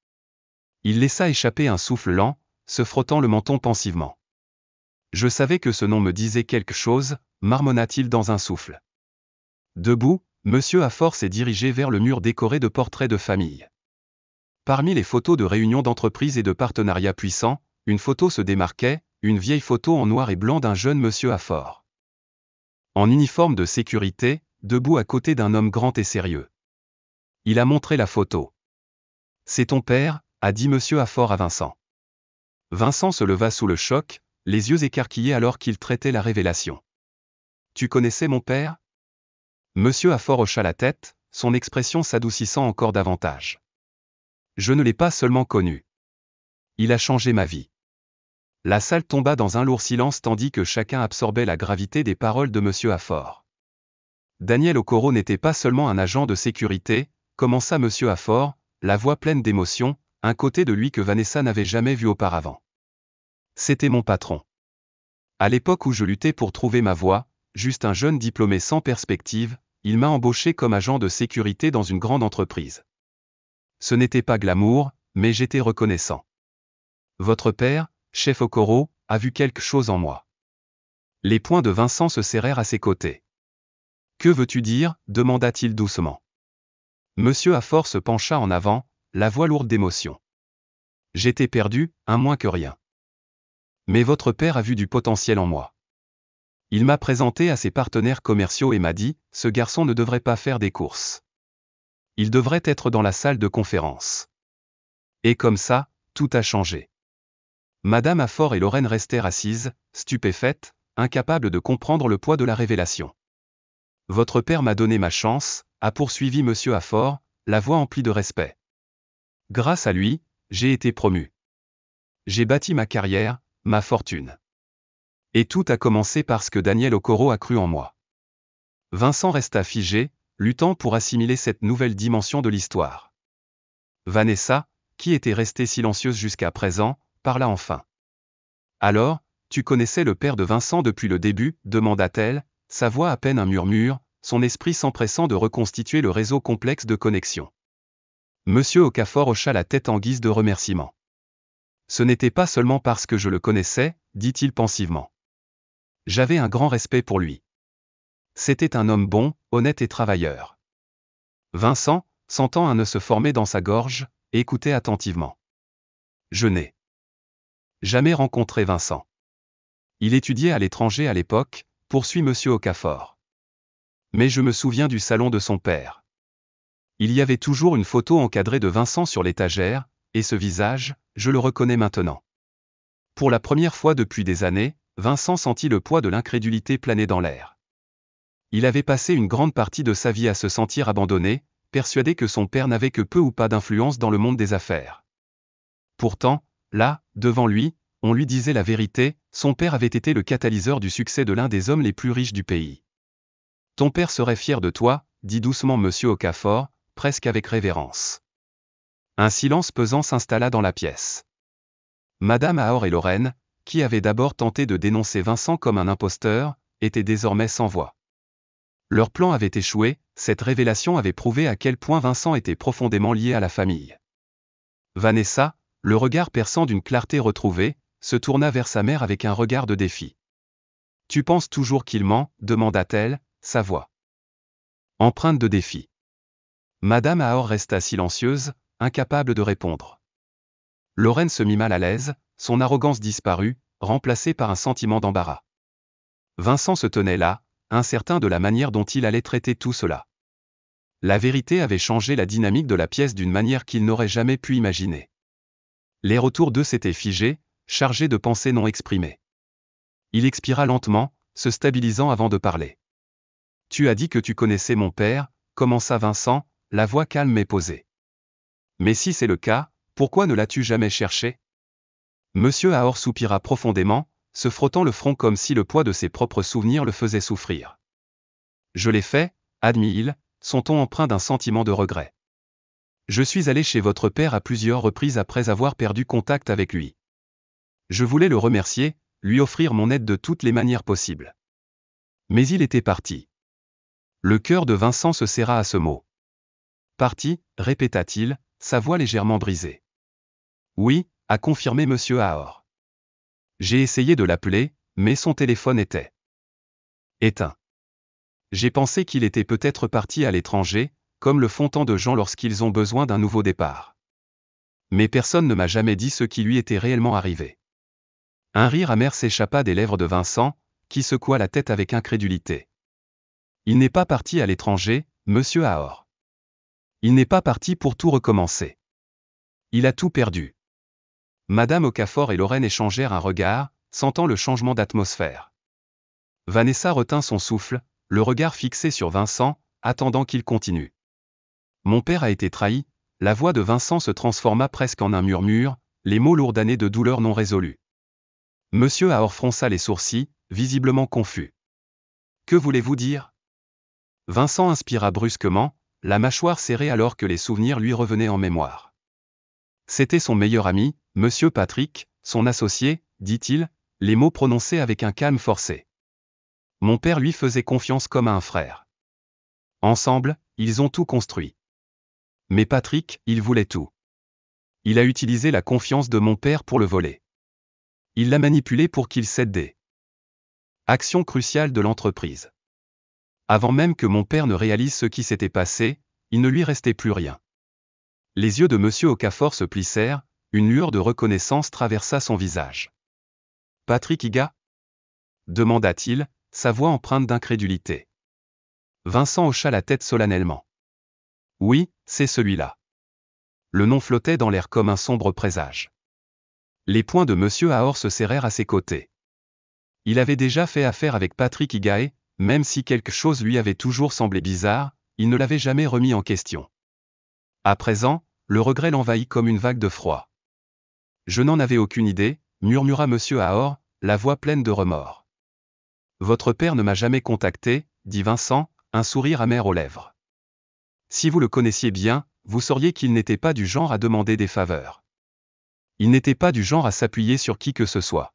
Il laissa échapper un souffle lent, se frottant le menton pensivement. « Je savais que ce nom me disait quelque chose, » marmonna-t-il dans un souffle. Debout, Monsieur Affort s'est dirigé vers le mur décoré de portraits de famille. Parmi les photos de réunions d'entreprise et de partenariats puissants, une photo se démarquait, une vieille photo en noir et blanc d'un jeune Monsieur Affort. En uniforme de sécurité, debout à côté d'un homme grand et sérieux. Il a montré la photo. « C'est ton père » a dit Monsieur Affort à Vincent. Vincent se leva sous le choc, les yeux écarquillés alors qu'il traitait la révélation. « Tu connaissais mon père » Monsieur Affort hocha la tête, son expression s'adoucissant encore davantage. « Je ne l'ai pas seulement connu. Il a changé ma vie. » La salle tomba dans un lourd silence tandis que chacun absorbait la gravité des paroles de Monsieur Affort. Daniel Okoro n'était pas seulement un agent de sécurité, commença Monsieur Affort, la voix pleine d'émotion, un côté de lui que Vanessa n'avait jamais vu auparavant. C'était mon patron. À l'époque où je luttais pour trouver ma voie, juste un jeune diplômé sans perspective, il m'a embauché comme agent de sécurité dans une grande entreprise. Ce n'était pas glamour, mais j'étais reconnaissant. Votre père, chef Okoro, a vu quelque chose en moi. Les poings de Vincent se serrèrent à ses côtés. Que veux-tu dire ? Demanda-t-il doucement. Monsieur Affort se pencha en avant, la voix lourde d'émotion. J'étais perdu, un moins que rien. Mais votre père a vu du potentiel en moi. Il m'a présenté à ses partenaires commerciaux et m'a dit, ce garçon ne devrait pas faire des courses. Il devrait être dans la salle de conférence. Et comme ça, tout a changé. Madame Affort et Lorraine restèrent assises, stupéfaites, incapables de comprendre le poids de la révélation. Votre père m'a donné ma chance, a poursuivi Monsieur Affort, la voix emplie de respect. Grâce à lui, j'ai été promu. J'ai bâti ma carrière, ma fortune. Et tout a commencé parce que Daniel Okoro a cru en moi. Vincent resta figé, luttant pour assimiler cette nouvelle dimension de l'histoire. Vanessa, qui était restée silencieuse jusqu'à présent, parla enfin. Alors, tu connaissais le père de Vincent depuis le début, demanda-t-elle, sa voix à peine un murmure, son esprit s'empressant de reconstituer le réseau complexe de connexion. Monsieur Okafor hocha la tête en guise de remerciement. Ce n'était pas seulement parce que je le connaissais, dit-il pensivement. J'avais un grand respect pour lui. C'était un homme bon, honnête et travailleur. Vincent, sentant un nœud se former dans sa gorge, écoutait attentivement. Je n'ai jamais rencontré Vincent. Il étudiait à l'étranger à l'époque, poursuit Monsieur Okafor. Mais je me souviens du salon de son père. Il y avait toujours une photo encadrée de Vincent sur l'étagère, et ce visage, je le reconnais maintenant. Pour la première fois depuis des années, Vincent sentit le poids de l'incrédulité planer dans l'air. Il avait passé une grande partie de sa vie à se sentir abandonné, persuadé que son père n'avait que peu ou pas d'influence dans le monde des affaires. Pourtant, là, devant lui, on lui disait la vérité, son père avait été le catalyseur du succès de l'un des hommes les plus riches du pays. Ton père serait fier de toi, dit doucement Monsieur Okafor, presque avec révérence. Un silence pesant s'installa dans la pièce. Madame Ahor et Lorraine, qui avaient d'abord tenté de dénoncer Vincent comme un imposteur, étaient désormais sans voix. Leur plan avait échoué, cette révélation avait prouvé à quel point Vincent était profondément lié à la famille. Vanessa, le regard perçant d'une clarté retrouvée, se tourna vers sa mère avec un regard de défi. Tu penses toujours qu'il ment, demanda-t-elle, sa voix empreinte de défi. Madame Ahor resta silencieuse, incapable de répondre. Lorraine se mit mal à l'aise, son arrogance disparut, remplacée par un sentiment d'embarras. Vincent se tenait là, incertain de la manière dont il allait traiter tout cela. La vérité avait changé la dynamique de la pièce d'une manière qu'il n'aurait jamais pu imaginer. L'air autour d'eux s'était figé, chargé de pensées non exprimées. Il expira lentement, se stabilisant avant de parler. « Tu as dit que tu connaissais mon père », commença Vincent, la voix calme et posée. « Mais si c'est le cas, pourquoi ne l'as-tu jamais cherché ?» Monsieur Ahor soupira profondément, se frottant le front comme si le poids de ses propres souvenirs le faisait souffrir. « Je l'ai fait, » admit-il, son ton empreint d'un sentiment de regret. « Je suis allé chez votre père à plusieurs reprises après avoir perdu contact avec lui. Je voulais le remercier, lui offrir mon aide de toutes les manières possibles. Mais il était parti. » Le cœur de Vincent se serra à ce mot. « Parti » répéta-t-il, sa voix légèrement brisée. « Oui » a confirmé monsieur Ahor. « J'ai essayé de l'appeler, mais son téléphone était éteint. J'ai pensé qu'il était peut-être parti à l'étranger, comme le font tant de gens lorsqu'ils ont besoin d'un nouveau départ. Mais personne ne m'a jamais dit ce qui lui était réellement arrivé. » Un rire amer s'échappa des lèvres de Vincent, qui secoua la tête avec incrédulité. « Il n'est pas parti à l'étranger, monsieur Ahor. Il n'est pas parti pour tout recommencer. Il a tout perdu. » Madame Okafor et Lorraine échangèrent un regard, sentant le changement d'atmosphère. Vanessa retint son souffle, le regard fixé sur Vincent, attendant qu'il continue. « Mon père a été trahi », la voix de Vincent se transforma presque en un murmure, les mots lourds d'années de douleur non résolus. Monsieur Ahor fronça les sourcils, visiblement confus. « Que voulez-vous dire ?» Vincent inspira brusquement, la mâchoire serrée alors que les souvenirs lui revenaient en mémoire. C'était son meilleur ami, monsieur Patrick, son associé, dit-il, les mots prononcés avec un calme forcé. Mon père lui faisait confiance comme à un frère. Ensemble, ils ont tout construit. Mais Patrick, il voulait tout. Il a utilisé la confiance de mon père pour le voler. Il l'a manipulé pour qu'il cède des actions cruciales de l'entreprise. Avant même que mon père ne réalise ce qui s'était passé, il ne lui restait plus rien. Les yeux de monsieur Okafor se plissèrent, une lueur de reconnaissance traversa son visage. « Patrick Higa » demanda-t-il, sa voix empreinte d'incrédulité. Vincent hocha la tête solennellement. « Oui, c'est celui-là. » Le nom flottait dans l'air comme un sombre présage. Les poings de monsieur Ahor se serrèrent à ses côtés. Il avait déjà fait affaire avec Patrick Higa et, même si quelque chose lui avait toujours semblé bizarre, il ne l'avait jamais remis en question. À présent, le regret l'envahit comme une vague de froid. « Je n'en avais aucune idée », murmura monsieur Ahor, la voix pleine de remords. « Votre père ne m'a jamais contacté, » dit Vincent, un sourire amer aux lèvres. « Si vous le connaissiez bien, vous sauriez qu'il n'était pas du genre à demander des faveurs. Il n'était pas du genre à s'appuyer sur qui que ce soit. »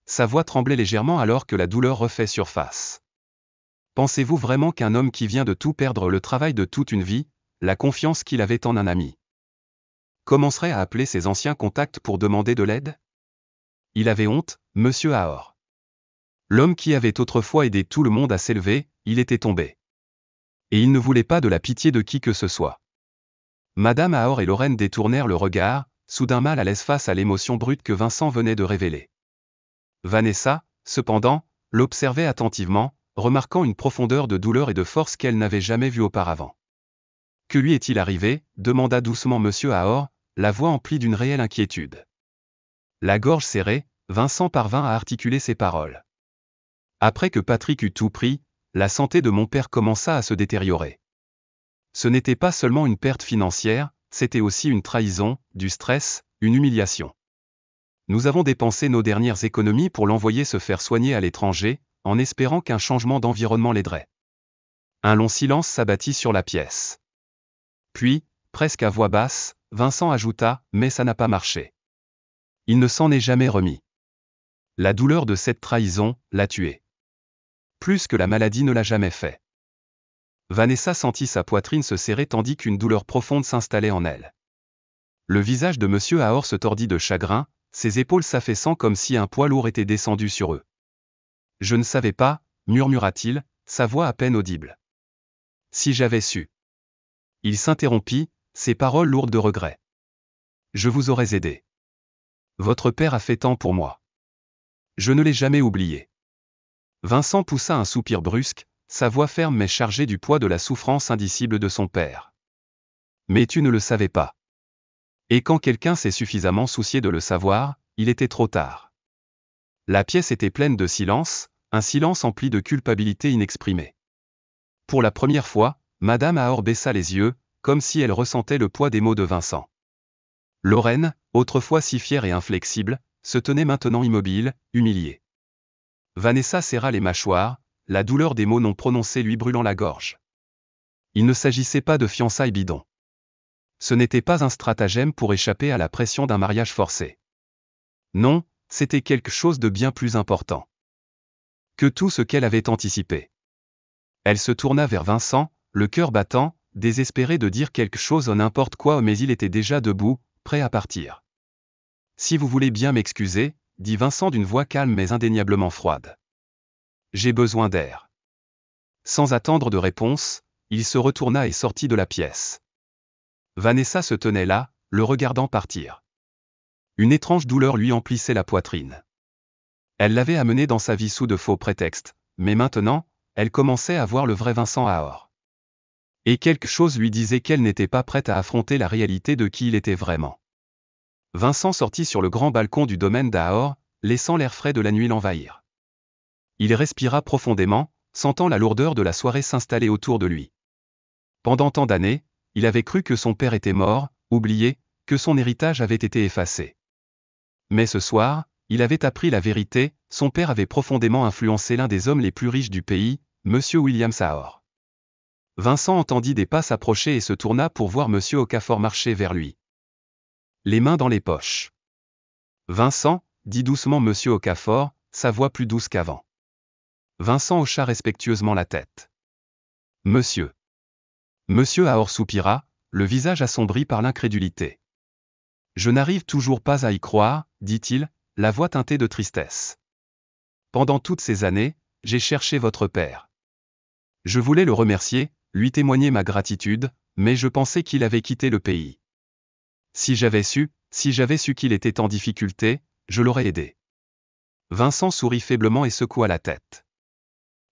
Sa voix tremblait légèrement alors que la douleur refait surface. « Pensez-vous vraiment qu'un homme qui vient de tout perdre, le travail de toute une vie, la confiance qu'il avait en un ami, commencerait à appeler ses anciens contacts pour demander de l'aide ? Il avait honte, monsieur Ahor. L'homme qui avait autrefois aidé tout le monde à s'élever, il était tombé. Et il ne voulait pas de la pitié de qui que ce soit. » Madame Ahor et Lorraine détournèrent le regard, soudain mal à l'aise face à l'émotion brute que Vincent venait de révéler. Vanessa, cependant, l'observait attentivement, remarquant une profondeur de douleur et de force qu'elle n'avait jamais vue auparavant. « Que lui est-il arrivé » demanda doucement monsieur Ahor, la voix emplie d'une réelle inquiétude. La gorge serrée, Vincent parvint à articuler ses paroles. « Après que Patrick eut tout pris, la santé de mon père commença à se détériorer. Ce n'était pas seulement une perte financière, c'était aussi une trahison, du stress, une humiliation. Nous avons dépensé nos dernières économies pour l'envoyer se faire soigner à l'étranger, en espérant qu'un changement d'environnement l'aiderait. » Un long silence s'abattit sur la pièce. Puis, presque à voix basse, Vincent ajouta « Mais ça n'a pas marché. Il ne s'en est jamais remis. La douleur de cette trahison l'a tué. Plus que la maladie ne l'a jamais fait. » Vanessa sentit sa poitrine se serrer tandis qu'une douleur profonde s'installait en elle. Le visage de monsieur Ahor se tordit de chagrin, ses épaules s'affaissant comme si un poids lourd était descendu sur eux. Je ne savais pas, murmura-t-il, sa voix à peine audible. Si j'avais su. Il s'interrompit, ses paroles lourdes de regret. Je vous aurais aidé. Votre père a fait tant pour moi. Je ne l'ai jamais oublié. Vincent poussa un soupir brusque, sa voix ferme mais chargée du poids de la souffrance indicible de son père. Mais tu ne le savais pas. Et quand quelqu'un s'est suffisamment soucié de le savoir, il était trop tard. La pièce était pleine de silence, un silence empli de culpabilité inexprimée. Pour la première fois, Madame Ahor baissa les yeux, comme si elle ressentait le poids des mots de Vincent. Lorraine, autrefois si fière et inflexible, se tenait maintenant immobile, humiliée. Vanessa serra les mâchoires, la douleur des mots non prononcés lui brûlant la gorge. Il ne s'agissait pas de fiançailles bidons. Ce n'était pas un stratagème pour échapper à la pression d'un mariage forcé. Non, c'était quelque chose de bien plus important que tout ce qu'elle avait anticipé. Elle se tourna vers Vincent, le cœur battant, désespéré de dire quelque chose ou n'importe quoi, mais il était déjà debout, prêt à partir. Si vous voulez bien m'excuser, dit Vincent d'une voix calme mais indéniablement froide. J'ai besoin d'air. Sans attendre de réponse, il se retourna et sortit de la pièce. Vanessa se tenait là, le regardant partir. Une étrange douleur lui emplissait la poitrine. Elle l'avait amené dans sa vie sous de faux prétextes, mais maintenant, elle commençait à voir le vrai Vincent Ahor. Et quelque chose lui disait qu'elle n'était pas prête à affronter la réalité de qui il était vraiment. Vincent sortit sur le grand balcon du domaine d'Ahor, laissant l'air frais de la nuit l'envahir. Il respira profondément, sentant la lourdeur de la soirée s'installer autour de lui. Pendant tant d'années, il avait cru que son père était mort, oublié, que son héritage avait été effacé. Mais ce soir, il avait appris la vérité, son père avait profondément influencé l'un des hommes les plus riches du pays, Monsieur William Ahor. Vincent entendit des pas s'approcher et se tourna pour voir Monsieur Okafor marcher vers lui. Les mains dans les poches. Vincent, dit doucement Monsieur Okafor, sa voix plus douce qu'avant. Vincent hocha respectueusement la tête. Monsieur. Monsieur Ahor soupira, le visage assombri par l'incrédulité. Je n'arrive toujours pas à y croire, dit-il, la voix teintée de tristesse. Pendant toutes ces années, j'ai cherché votre père. Je voulais le remercier, lui témoigner ma gratitude, mais je pensais qu'il avait quitté le pays. Si j'avais su qu'il était en difficulté, je l'aurais aidé. Vincent sourit faiblement et secoua la tête.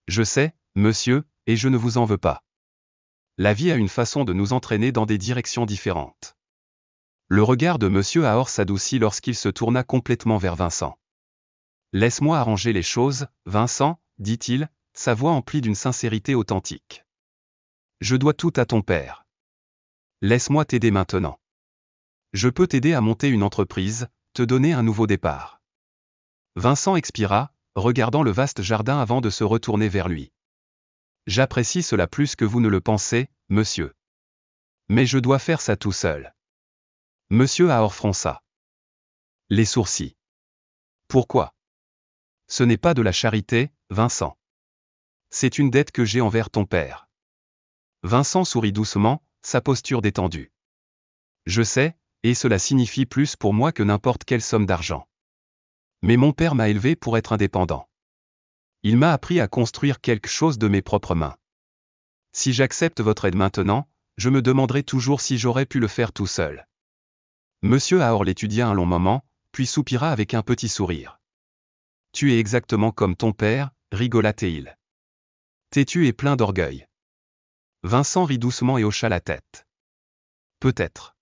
Je sais, monsieur, et je ne vous en veux pas. La vie a une façon de nous entraîner dans des directions différentes. Le regard de Monsieur Ahor s'adoucit lorsqu'il se tourna complètement vers Vincent. Laisse-moi arranger les choses, Vincent, dit-il, sa voix emplie d'une sincérité authentique. Je dois tout à ton père. Laisse-moi t'aider maintenant. Je peux t'aider à monter une entreprise, te donner un nouveau départ. Vincent expira, regardant le vaste jardin avant de se retourner vers lui. J'apprécie cela plus que vous ne le pensez, monsieur. Mais je dois faire ça tout seul. Monsieur Ahor fronça les sourcils. Pourquoi? Ce n'est pas de la charité, Vincent. C'est une dette que j'ai envers ton père. Vincent sourit doucement, sa posture détendue. Je sais, et cela signifie plus pour moi que n'importe quelle somme d'argent. Mais mon père m'a élevé pour être indépendant. Il m'a appris à construire quelque chose de mes propres mains. Si j'accepte votre aide maintenant, je me demanderai toujours si j'aurais pu le faire tout seul. Monsieur Ahor l'étudia un long moment, puis soupira avec un petit sourire. Tu es exactement comme ton père, rigolait-il. Têtu et plein d'orgueil. Vincent rit doucement et hocha la tête. Peut-être.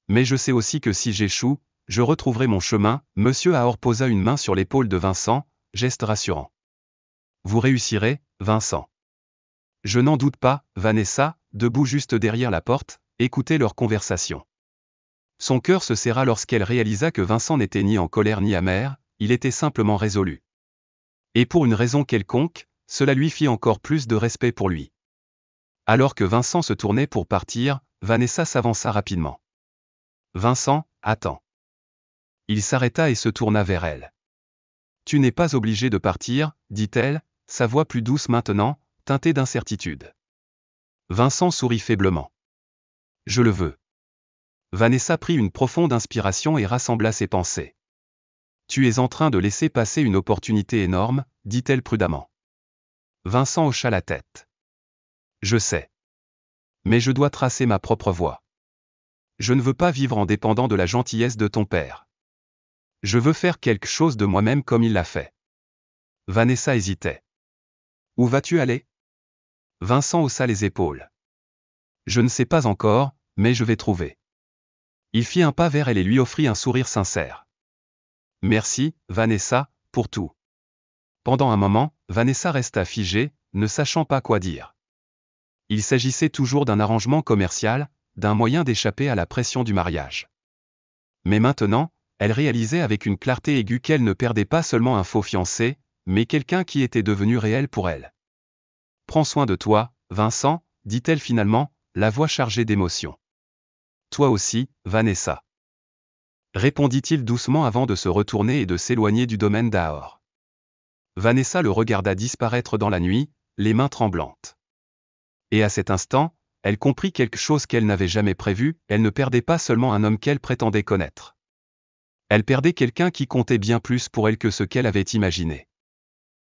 Mais je sais aussi que si j'échoue, je retrouverai mon chemin. Monsieur Ahor posa une main sur l'épaule de Vincent, geste rassurant. Vous réussirez, Vincent. Je n'en doute pas, Vanessa, debout juste derrière la porte, écoutait leur conversation. Son cœur se serra lorsqu'elle réalisa que Vincent n'était ni en colère ni amer, il était simplement résolu. Et pour une raison quelconque, cela lui fit encore plus de respect pour lui. Alors que Vincent se tournait pour partir, Vanessa s'avança rapidement. Vincent, attends. Il s'arrêta et se tourna vers elle. Tu n'es pas obligé de partir, dit-elle, sa voix plus douce maintenant, teintée d'incertitude. Vincent sourit faiblement. Je le veux. Vanessa prit une profonde inspiration et rassembla ses pensées. Tu es en train de laisser passer une opportunité énorme, dit-elle prudemment. Vincent hocha la tête. Je sais. Mais je dois tracer ma propre voie. Je ne veux pas vivre en dépendant de la gentillesse de ton père. Je veux faire quelque chose de moi-même comme il l'a fait. Vanessa hésitait. Où vas-tu aller? Vincent haussa les épaules. Je ne sais pas encore, mais je vais trouver. Il fit un pas vers elle et lui offrit un sourire sincère. Merci, Vanessa, pour tout. Pendant un moment, Vanessa resta figée, ne sachant pas quoi dire. Il s'agissait toujours d'un arrangement commercial, d'un moyen d'échapper à la pression du mariage. Mais maintenant, elle réalisait avec une clarté aiguë qu'elle ne perdait pas seulement un faux fiancé, mais quelqu'un qui était devenu réel pour elle. Prends soin de toi, Vincent, dit-elle finalement, la voix chargée d'émotion. Toi aussi, Vanessa. Répondit-il doucement avant de se retourner et de s'éloigner du domaine d'Aor. Vanessa le regarda disparaître dans la nuit, les mains tremblantes. Et à cet instant, elle comprit quelque chose qu'elle n'avait jamais prévu, elle ne perdait pas seulement un homme qu'elle prétendait connaître. Elle perdait quelqu'un qui comptait bien plus pour elle que ce qu'elle avait imaginé.